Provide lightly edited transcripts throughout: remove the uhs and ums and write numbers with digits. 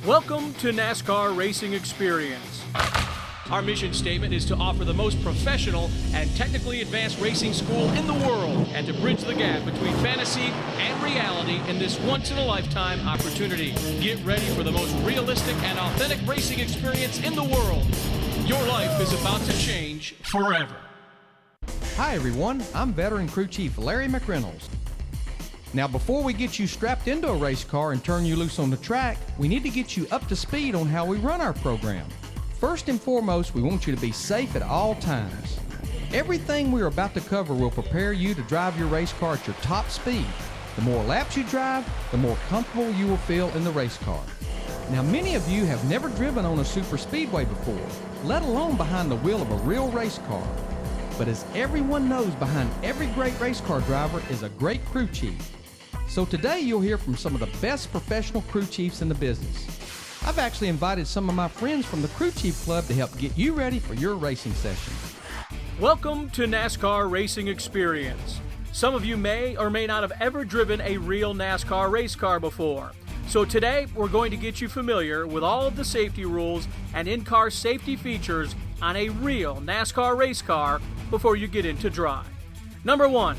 Welcome to NASCAR Racing Experience. Our mission statement is to offer the most professional and technically advanced racing school in the world and to bridge the gap between fantasy and reality in this once-in-a-lifetime opportunity. Get ready for the most realistic and authentic racing experience in the world. Your life is about to change forever. Hi everyone, I'm Veteran Crew Chief Larry McReynolds. Now before we get you strapped into a race car and turn you loose on the track, we need to get you up to speed on how we run our program. First and foremost, we want you to be safe at all times. Everything we're about to cover will prepare you to drive your race car at your top speed. The more laps you drive, the more comfortable you will feel in the race car. Now many of you have never driven on a super speedway before, let alone behind the wheel of a real race car. But as everyone knows, behind every great race car driver is a great crew chief. So today you'll hear from some of the best professional crew chiefs in the business. I've actually invited some of my friends from the Crew Chief Club to help get you ready for your racing session. Welcome to NASCAR Racing Experience. Some of you may or may not have ever driven a real NASCAR race car before. So today we're going to get you familiar with all of the safety rules and in-car safety features on a real NASCAR race car before you get into drive. Number 1,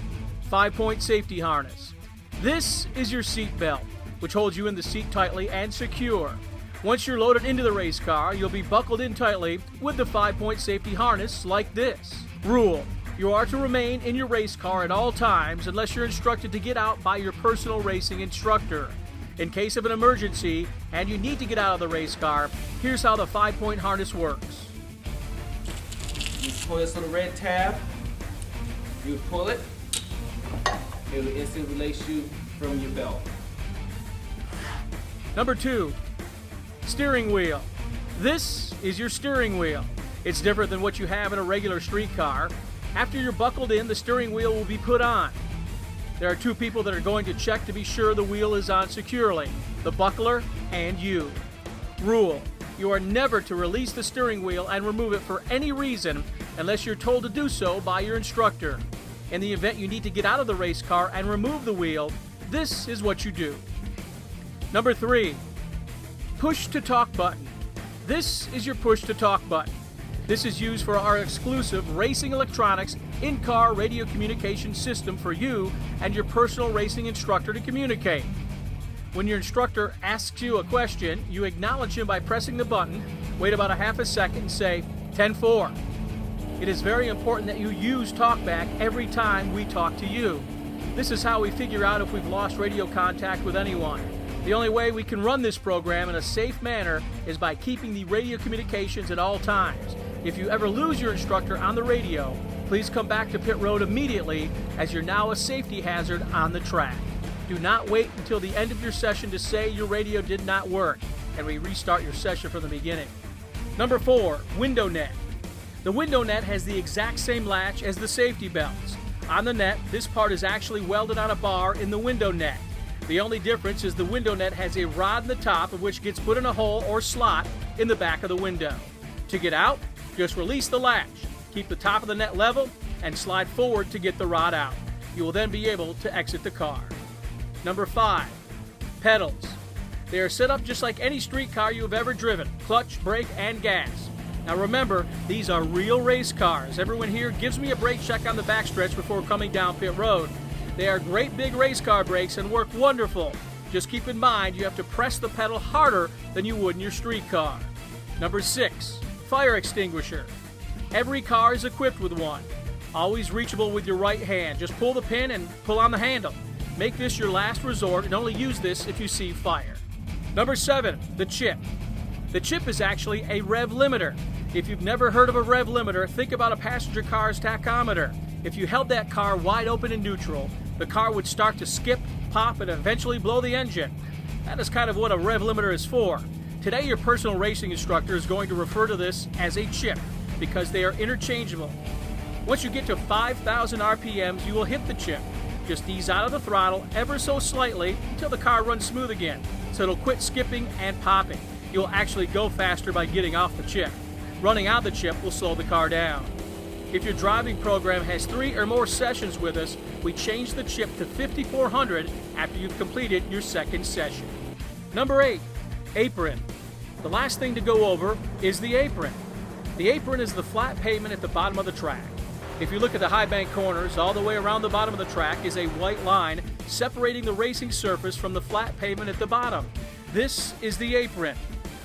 5-point safety harness. This is your seat belt, which holds you in the seat tightly and secure. Once you're loaded into the race car, you'll be buckled in tightly with the 5-point safety harness like this. Rule: you are to remain in your race car at all times unless you're instructed to get out by your personal racing instructor. In case of an emergency and you need to get out of the race car, here's how the 5-point harness works. You pull this little red tab, you pull it, it will instantly release you from your belt. Number 2, steering wheel. This is your steering wheel. It's different than what you have in a regular street car. After you're buckled in, the steering wheel will be put on. There are 2 people that are going to check to be sure the wheel is on securely, the buckler and you. Rule: you are never to release the steering wheel and remove it for any reason unless you're told to do so by your instructor. In the event you need to get out of the race car and remove the wheel, this is what you do. Number 3, push to talk button. This is your push to talk button. This is used for our exclusive Racing Electronics in-car radio communication system for you and your personal racing instructor to communicate. When your instructor asks you a question, you acknowledge him by pressing the button, wait about a half a second and say 10-4. It is very important that you use TalkBack every time we talk to you. This is how we figure out if we've lost radio contact with anyone. The only way we can run this program in a safe manner is by keeping the radio communications at all times. If you ever lose your instructor on the radio, please come back to pit road immediately, as you're now a safety hazard on the track. Do not wait until the end of your session to say your radio did not work, and we restart your session from the beginning. Number 4, window net. The window net has the exact same latch as the safety belts. On the net, this part is actually welded on a bar in the window net. The only difference is the window net has a rod in the top of which gets put in a hole or slot in the back of the window. To get out, just release the latch, keep the top of the net level, and slide forward to get the rod out. You will then be able to exit the car. Number 5, pedals. They are set up just like any street car you have ever driven: clutch, brake, and gas. Now remember, these are real race cars. Everyone here gives me a brake check on the backstretch before coming down pit road. They are great big race car brakes and work wonderful. Just keep in mind you have to press the pedal harder than you would in your street car. Number 6, fire extinguisher. Every car is equipped with one. Always reachable with your right hand. Just pull the pin and pull on the handle. Make this your last resort and only use this if you see fire. Number 7, the chip. The chip is actually a rev limiter. If you've never heard of a rev limiter, think about a passenger car's tachometer. If you held that car wide open in neutral, the car would start to skip, pop, and eventually blow the engine. That is kind of what a rev limiter is for. Today, your personal racing instructor is going to refer to this as a chip because they are interchangeable. Once you get to 5,000 RPMs, you will hit the chip. Just ease out of the throttle ever so slightly until the car runs smooth again, so it'll quit skipping and popping. You'll actually go faster by getting off the chip. Running out the chip will slow the car down. If your driving program has 3 or more sessions with us, we change the chip to 5400 after you've completed your second session. Number 8, Apron. The last thing to go over is the apron. The apron is the flat pavement at the bottom of the track. If you look at the high bank corners, all the way around the bottom of the track is a white line separating the racing surface from the flat pavement at the bottom. This is the apron.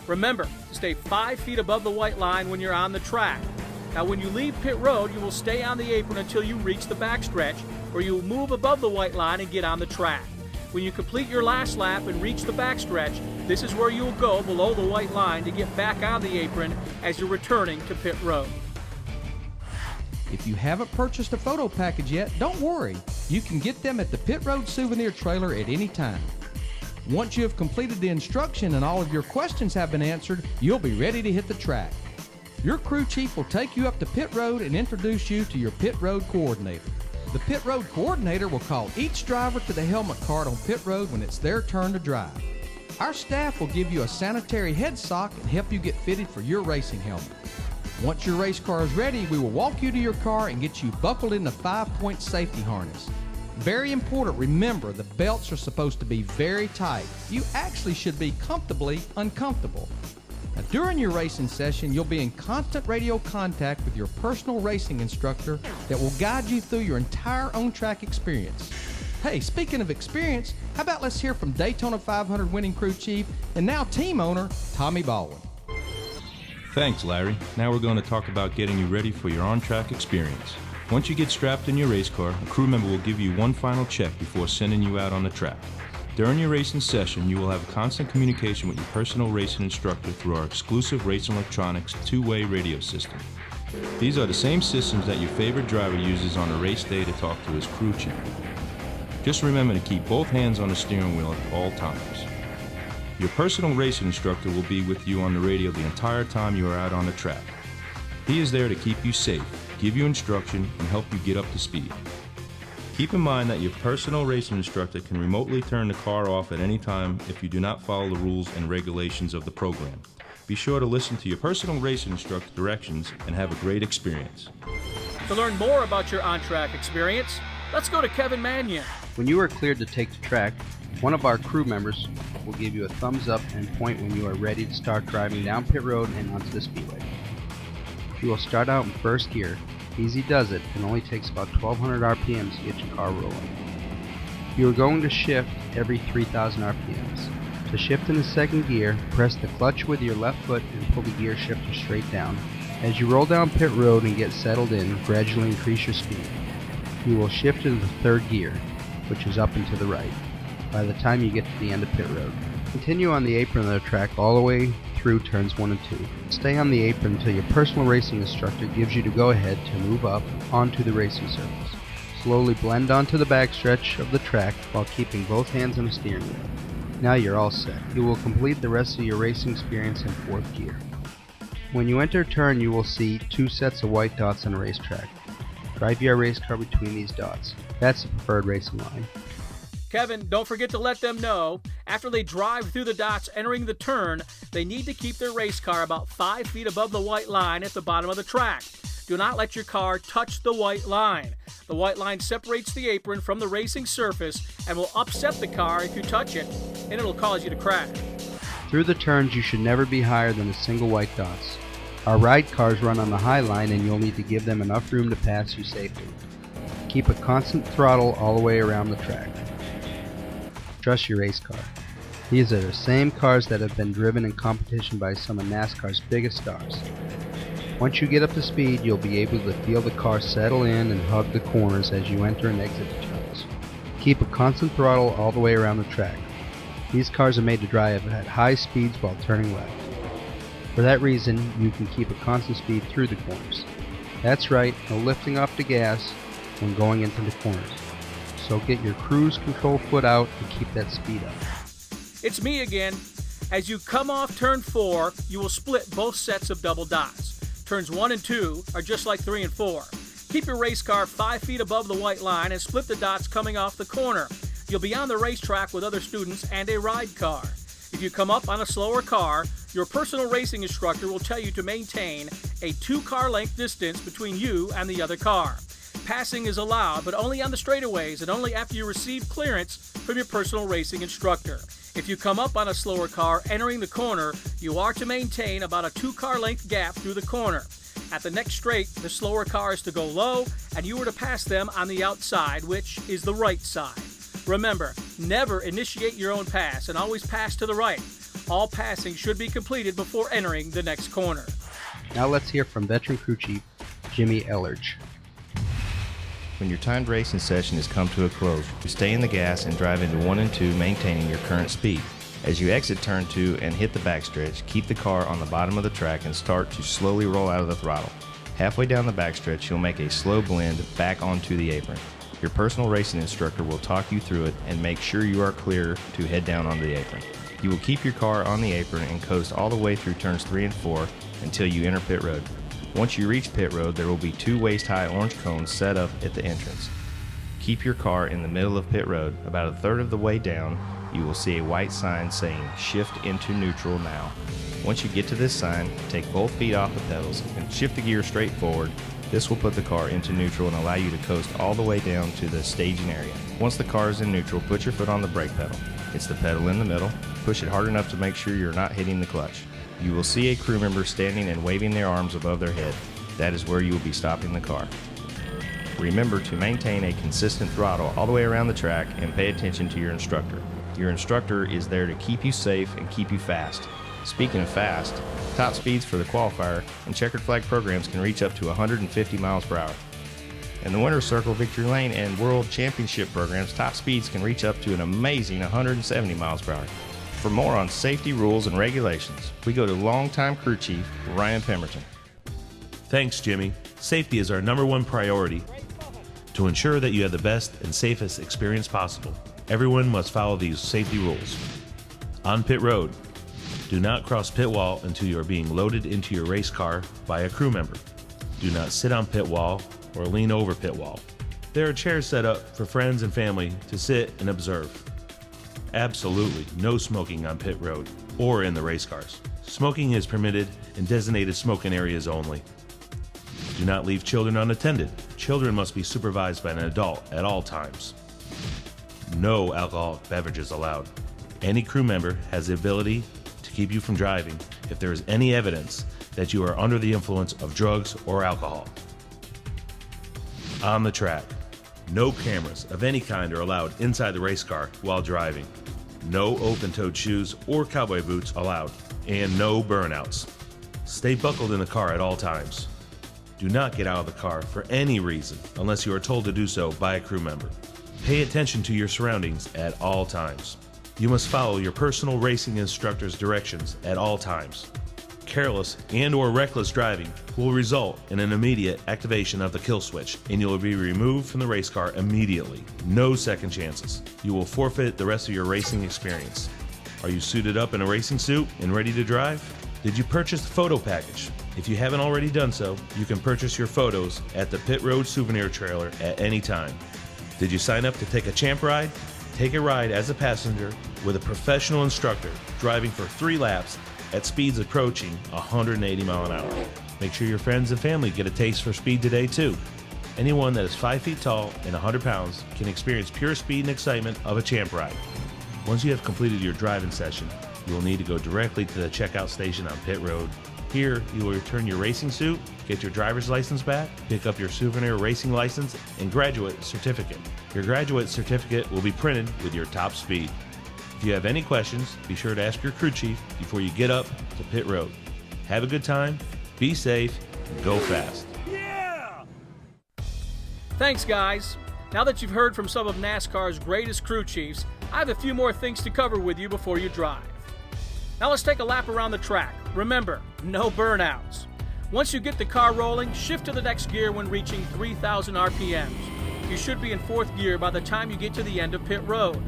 Remember to stay 5 feet above the white line when you're on the track. Now when you leave pit road, you will stay on the apron until you reach the backstretch, where you will move above the white line and get on the track. When you complete your last lap and reach the backstretch, this is where you will go below the white line to get back on the apron as you're returning to pit road. If you haven't purchased a photo package yet, don't worry. You can get them at the Pit Road Souvenir Trailer at any time. Once you have completed the instruction and all of your questions have been answered, you'll be ready to hit the track. Your crew chief will take you up to pit road and introduce you to your pit road coordinator. The pit road coordinator will call each driver to the helmet card on pit road when it's their turn to drive. Our staff will give you a sanitary head sock and help you get fitted for your racing helmet. Once your race car is ready, we will walk you to your car and get you buckled in the 5-point safety harness. Very important, remember the belts are supposed to be very tight. You actually should be comfortably uncomfortable. Now, during your racing session, you'll be in constant radio contact with your personal racing instructor that will guide you through your entire on-track experience. Hey, speaking of experience, how about let's hear from Daytona 500 winning crew chief and now team owner, Tommy Baldwin. Thanks, Larry. Now we're going to talk about getting you ready for your on-track experience. Once you get strapped in your race car, a crew member will give you one final check before sending you out on the track. During your racing session, you will have constant communication with your personal racing instructor through our exclusive Racing Electronics two-way radio system. These are the same systems that your favorite driver uses on a race day to talk to his crew chief. Just remember to keep both hands on the steering wheel at all times. Your personal racing instructor will be with you on the radio the entire time you are out on the track. He is there to keep you safe, give you instruction, and help you get up to speed. Keep in mind that your personal racing instructor can remotely turn the car off at any time if you do not follow the rules and regulations of the program. Be sure to listen to your personal racing instructor directions and have a great experience. To learn more about your on-track experience, let's go to Kevin Mannion. When you are cleared to take the track, one of our crew members will give you a thumbs up and point when you are ready to start driving down pit road and onto the speedway. You will start out in first gear. Easy does it, and only takes about 1200 RPMs to get your car rolling. You are going to shift every 3000 RPMs. To shift into second gear, press the clutch with your left foot and pull the gear shifter straight down. As you roll down pit road and get settled in, gradually increase your speed. You will shift into third gear, which is up and to the right, by the time you get to the end of pit road. Continue on the apron of the track all the way through turns 1 and 2. Stay on the apron until your personal racing instructor gives you the go-ahead to move up onto the racing surface. Slowly blend onto the backstretch of the track while keeping both hands on the steering wheel. Now you're all set. You will complete the rest of your racing experience in fourth gear. When you enter a turn, you will see 2 sets of white dots on the racetrack. Drive your race car between these dots. That's the preferred racing line. Kevin, don't forget to let them know, after they drive through the dots entering the turn, they need to keep their race car about 5 feet above the white line at the bottom of the track. Do not let your car touch the white line. The white line separates the apron from the racing surface and will upset the car if you touch it, and it'll cause you to crash. Through the turns, you should never be higher than a single white dots. Our ride cars run on the high line, and you'll need to give them enough room to pass you safely. Keep a constant throttle all the way around the track. Trust your race car. These are the same cars that have been driven in competition by some of NASCAR's biggest stars. Once you get up to speed, you'll be able to feel the car settle in and hug the corners as you enter and exit the turns. Keep a constant throttle all the way around the track. These cars are made to drive at high speeds while turning left. For that reason, you can keep a constant speed through the corners. That's right, no lifting off the gas when going into the corners. So get your cruise control foot out and keep that speed up. It's me again. As you come off turn 4, you will split both sets of double dots. Turns 1 and 2 are just like 3 and 4. Keep your race car 5 feet above the white line and split the dots coming off the corner. You'll be on the racetrack with other students and a ride car. If you come up on a slower car, your personal racing instructor will tell you to maintain a 2-car length distance between you and the other car. Passing is allowed, but only on the straightaways and only after you receive clearance from your personal racing instructor. If you come up on a slower car entering the corner, you are to maintain about a 2-car length gap through the corner. At the next straight, the slower car is to go low, and you are to pass them on the outside, which is the right side. Remember, never initiate your own pass and always pass to the right. All passing should be completed before entering the next corner. Now let's hear from veteran crew chief Jimmy Ellerge. When your timed racing session has come to a close, you stay in the gas and drive into 1 and 2, maintaining your current speed. As you exit turn 2 and hit the backstretch, keep the car on the bottom of the track and start to slowly roll out of the throttle. Halfway down the backstretch, you'll make a slow blend back onto the apron. Your personal racing instructor will talk you through it and make sure you are clear to head down onto the apron. You will keep your car on the apron and coast all the way through turns 3 and 4 until you enter pit road. Once you reach pit road, there will be 2 waist-high orange cones set up at the entrance. Keep your car in the middle of pit road. About a third of the way down, you will see a white sign saying "Shift into neutral now." Once you get to this sign, take both feet off the pedals and shift the gear straight forward. This will put the car into neutral and allow you to coast all the way down to the staging area. Once the car is in neutral, put your foot on the brake pedal. It's the pedal in the middle. Push it hard enough to make sure you're not hitting the clutch. You will see a crew member standing and waving their arms above their head. That is where you will be stopping the car. Remember to maintain a consistent throttle all the way around the track and pay attention to your instructor. Your instructor is there to keep you safe and keep you fast. Speaking of fast, top speeds for the qualifier and checkered flag programs can reach up to 150 miles per hour. In the Winner's Circle, Victory Lane, and World Championship programs, top speeds can reach up to an amazing 170 miles per hour. For more on safety rules and regulations, we go to longtime crew chief Ryan Pemberton. Thanks, Jimmy. Safety is our #1 priority. To ensure that you have the best and safest experience possible, everyone must follow these safety rules. On pit road, do not cross pit wall until you are being loaded into your race car by a crew member. Do not sit on pit wall or lean over pit wall. There are chairs set up for friends and family to sit and observe. Absolutely no smoking on pit road or in the race cars. Smoking is permitted in designated smoking areas only. Do not leave children unattended. Children must be supervised by an adult at all times. No alcoholic beverages allowed. Any crew member has the ability to keep you from driving if there is any evidence that you are under the influence of drugs or alcohol. On the track, no cameras of any kind are allowed inside the race car while driving. No open-toed shoes or cowboy boots allowed, and no burnouts. Stay buckled in the car at all times. Do not get out of the car for any reason unless you are told to do so by a crew member. Pay attention to your surroundings at all times. You must follow your personal racing instructor's directions at all times. Careless and/or reckless driving will result in an immediate activation of the kill switch, and you will be removed from the race car immediately. No second chances. You will forfeit the rest of your racing experience. Are you suited up in a racing suit and ready to drive? Did you purchase the photo package? If you haven't already done so, you can purchase your photos at the Pit Road Souvenir Trailer at any time. Did you sign up to take a champ ride? Take a ride as a passenger with a professional instructor driving for 3 laps at speeds approaching 180 miles an hour. Make sure your friends and family get a taste for speed today too. Anyone that is 5 feet tall and 100 pounds can experience pure speed and excitement of a champ ride. Once you have completed your driving session, you will need to go directly to the checkout station on pit road. Here, you will return your racing suit, get your driver's license back, pick up your souvenir racing license, and graduate certificate. Your graduate certificate will be printed with your top speed. If you have any questions, be sure to ask your crew chief before you get up to pit road. Have a good time, be safe, and go fast. Thanks, guys. Now that you've heard from some of NASCAR's greatest crew chiefs, I have a few more things to cover with you before you drive. Now let's take a lap around the track. Remember, no burnouts. Once you get the car rolling, shift to the next gear when reaching 3,000 RPMs. You should be in 4th gear by the time you get to the end of pit road.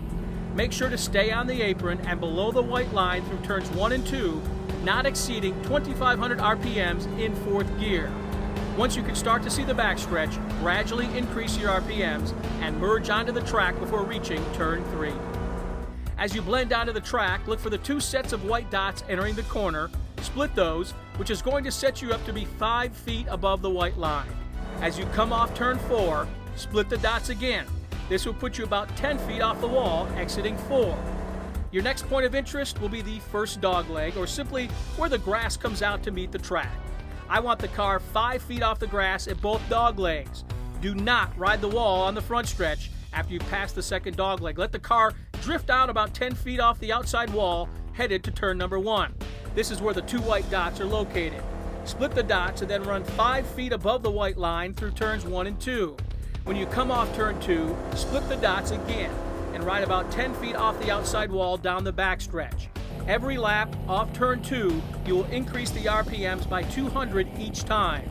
Make sure to stay on the apron and below the white line through turns 1 and 2, not exceeding 2,500 RPMs in 4th gear. Once you can start to see the backstretch, gradually increase your RPMs and merge onto the track before reaching turn 3. As you blend onto the track, look for the 2 sets of white dots entering the corner. Split those, which is going to set you up to be 5 feet above the white line. As you come off turn 4, split the dots again. This will put you about 10 feet off the wall, exiting 4. Your next point of interest will be the first dogleg, or simply where the grass comes out to meet the track. I want the car 5 feet off the grass at both doglegs. Do not ride the wall on the front stretch after you pass the second dogleg. Let the car drift out about 10 feet off the outside wall, headed to turn number 1. This is where the 2 white dots are located. Split the dots and then run 5 feet above the white line through turns 1 and 2. When you come off turn 2, split the dots again and ride about 10 feet off the outside wall down the backstretch. Every lap off turn 2, you will increase the RPMs by 200 each time.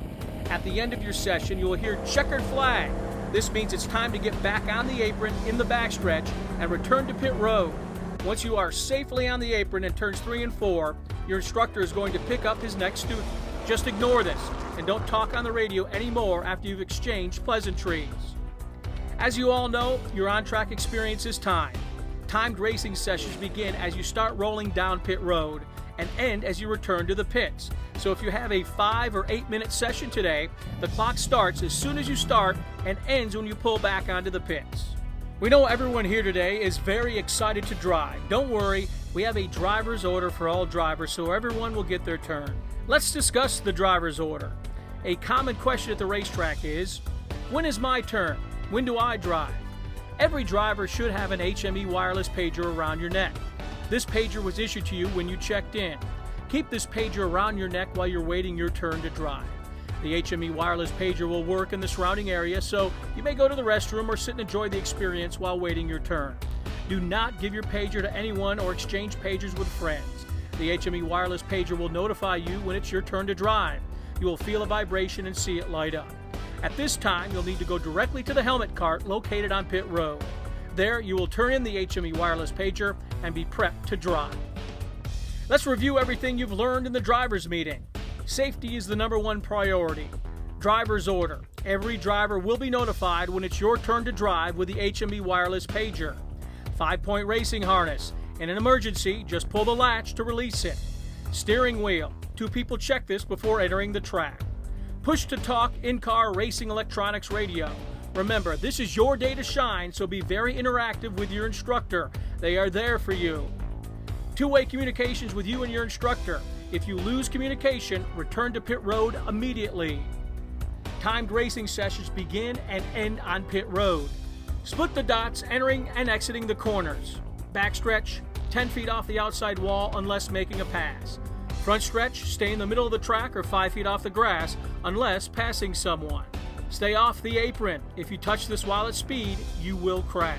At the end of your session, you will hear checkered flag. This means it's time to get back on the apron in the backstretch and return to pit road. Once you are safely on the apron in turns 3 and 4, your instructor is going to pick up his next student. Just ignore this and don't talk on the radio anymore after you've exchanged pleasantries. As you all know, your on-track experience is timed. Timed racing sessions begin as you start rolling down pit road and end as you return to the pits. So if you have a 5 or 8 minute session today, the clock starts as soon as you start and ends when you pull back onto the pits. We know everyone here today is very excited to drive. Don't worry, we have a driver's order for all drivers, so everyone will get their turn. Let's discuss the driver's order. A common question at the racetrack is, when is my turn? When do I drive? Every driver should have an HME wireless pager around your neck. This pager was issued to you when you checked in. Keep this pager around your neck while you're waiting your turn to drive. The HME wireless pager will work in the surrounding area, so you may go to the restroom or sit and enjoy the experience while waiting your turn. Do not give your pager to anyone or exchange pagers with friends. The HME wireless pager will notify you when it's your turn to drive. You will feel a vibration and see it light up. At this time, you'll need to go directly to the helmet cart located on pit road. There, you will turn in the HME wireless pager and be prepped to drive. Let's review everything you've learned in the driver's meeting. Safety is the #1 priority. Driver's order. Every driver will be notified when it's your turn to drive with the HME wireless pager. 5-point racing harness. In an emergency, just pull the latch to release it. Steering wheel. 2 people check this before entering the track. Push-to-talk in-car racing electronics radio. Remember, this is your day to shine, so be very interactive with your instructor. They are there for you. 2-way communications with you and your instructor. If you lose communication, return to pit road immediately. Timed racing sessions begin and end on pit road. Split the dots, entering and exiting the corners. Backstretch, 10 feet off the outside wall unless making a pass. Front stretch, stay in the middle of the track or 5 feet off the grass unless passing someone. Stay off the apron. If you touch this while at speed, you will crash.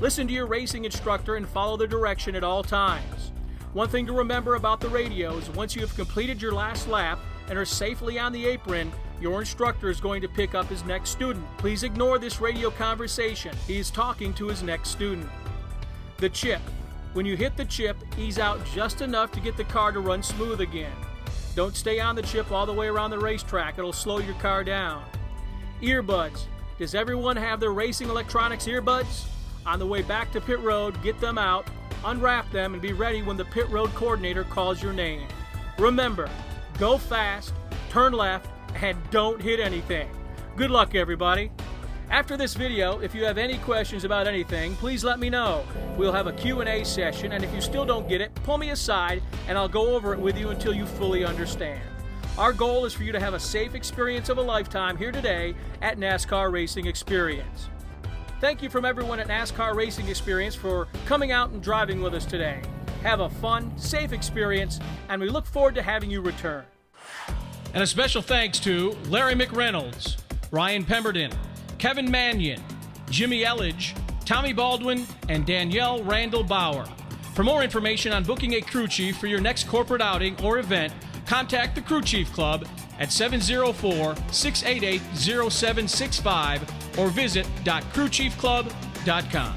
Listen to your racing instructor and follow their direction at all times. One thing to remember about the radio is once you have completed your last lap and are safely on the apron, your instructor is going to pick up his next student. Please ignore this radio conversation. He is talking to his next student. The chip. When you hit the chip, ease out just enough to get the car to run smooth again. Don't stay on the chip all the way around the racetrack. It'll slow your car down. Earbuds. Does everyone have their racing electronics earbuds? On the way back to pit road, get them out, unwrap them, and be ready when the pit road coordinator calls your name. Remember, go fast, turn left, and don't hit anything. Good luck, everybody. After this video, if you have any questions about anything, please let me know. We'll have a Q&A session, and if you still don't get it, pull me aside and I'll go over it with you until you fully understand. Our goal is for you to have a safe experience of a lifetime here today at NASCAR Racing Experience. Thank you from everyone at NASCAR Racing Experience for coming out and driving with us today. Have a fun, safe experience, and we look forward to having you return. And a special thanks to Larry McReynolds, Ryan Pemberton, Kevin Mannion, Jimmy Elledge, Tommy Baldwin, and Danielle Randall Bauer. For more information on booking a crew chief for your next corporate outing or event, contact the Crew Chief Club at 704-688-0765 or visit .crewchiefclub.com.